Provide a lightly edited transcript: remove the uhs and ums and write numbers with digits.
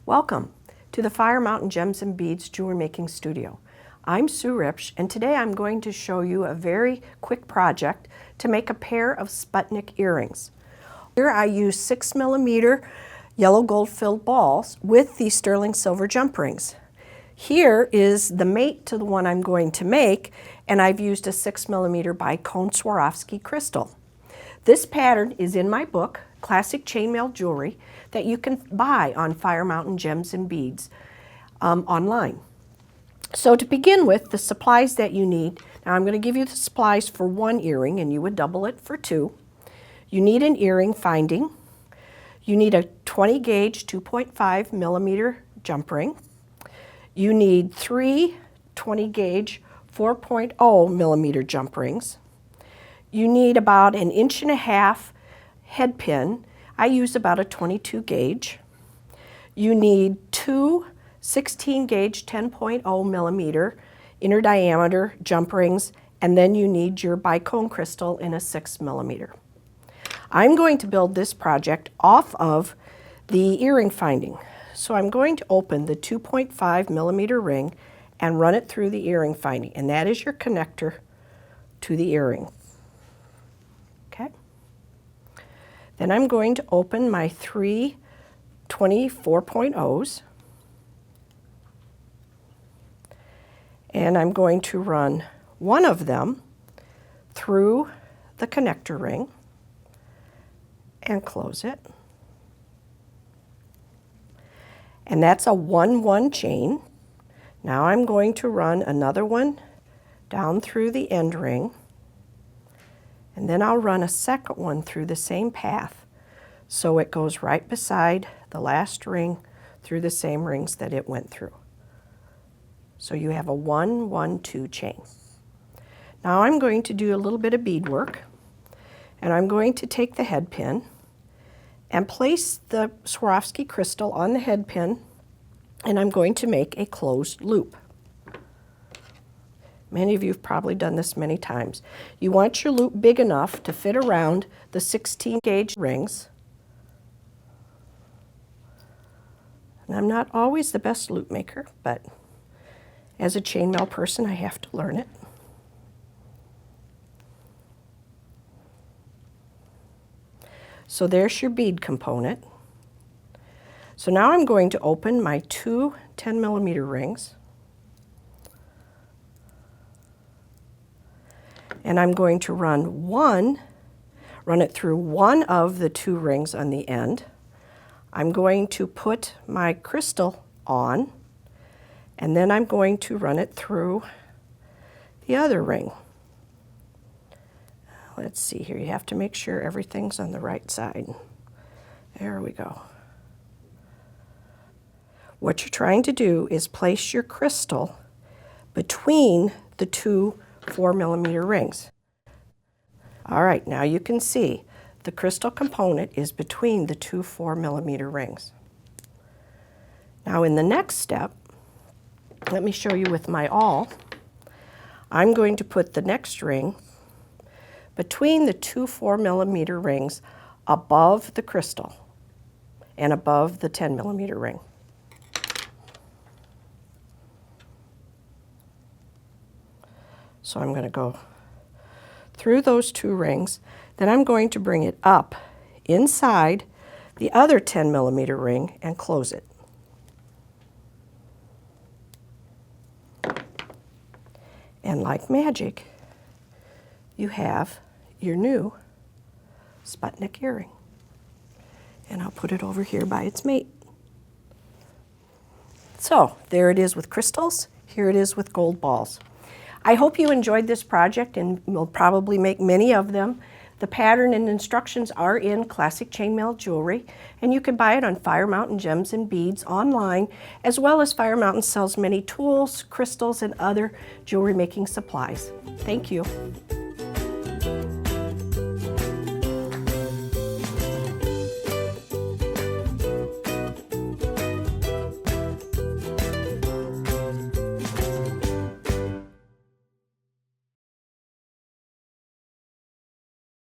Welcome to the Fire Mountain Gems and Beads Jewelry Making Studio. I'm Sue Ripsch, and today I'm going to show you a very quick project to make a pair of Sputnik earrings. Here I use 6mm yellow gold filled balls with these sterling silver jump rings. Here is the mate to the one I'm going to make, and I've used a 6mm bicone Swarovski crystal. This pattern is in my book, Classic Chainmail Jewelry, that you can buy on Fire Mountain Gems and Beads online. So to begin with, the supplies that you need, now I'm going to give you the supplies for one earring, and you would double it for two. You need an earring finding. You need a 20 gauge 2.5mm jump ring. You need three 20 gauge 4.0mm jump rings. You need about 1.5 inch head pin. I use about a 22 gauge. You need two 16 gauge 10.0mm inner diameter jump rings, and then you need your bicone crystal in a 6mm. I'm going to build this project off of the earring finding. So I'm going to open the 2.5mm ring and run it through the earring finding, and that is your connector to the earring. Okay. Then I'm going to open my three 24.0s, and I'm going to run one of them through the connector ring and close it. And that's a 1-1 chain. Now I'm going to run another one down through the end ring, and then I'll run a second one through the same path, so it goes right beside the last ring through the same rings that it went through. So you have a 1-1-2 chain. Now I'm going to do a little bit of beadwork, and I'm going to take the head pin and place the Swarovski crystal on the head pin, and I'm going to make a closed loop. Many of you have probably done this many times. You want your loop big enough to fit around the 16 gauge rings. And I'm not always the best loop maker, but as a chainmail person, I have to learn it. So there's your bead component. So now I'm going to open my two 10mm rings, and I'm going to run it through one of the two rings on the end. I'm going to put my crystal on, and then I'm going to run it through the other ring. Let's see here, you have to make sure everything's on the right side. There we go. What you're trying to do is place your crystal between the two 4mm rings. All right, now you can see the crystal component is between the two 4mm rings. Now in the next step, let me show you with my awl. I'm going to put the next ring between the two 4mm rings above the crystal and above the 10mm ring. So I'm going to go through those two rings, then I'm going to bring it up inside the other 10mm ring and close it. And like magic, you have your new Sputnik earring. And I'll put it over here by its mate. So there it is with crystals, here it is with gold balls. I hope you enjoyed this project, and will probably make many of them. The pattern and instructions are in Classic Chainmail Jewelry, and you can buy it on Fire Mountain Gems and Beads online, as well as Fire Mountain sells many tools, crystals, and other jewelry making supplies. Thank you.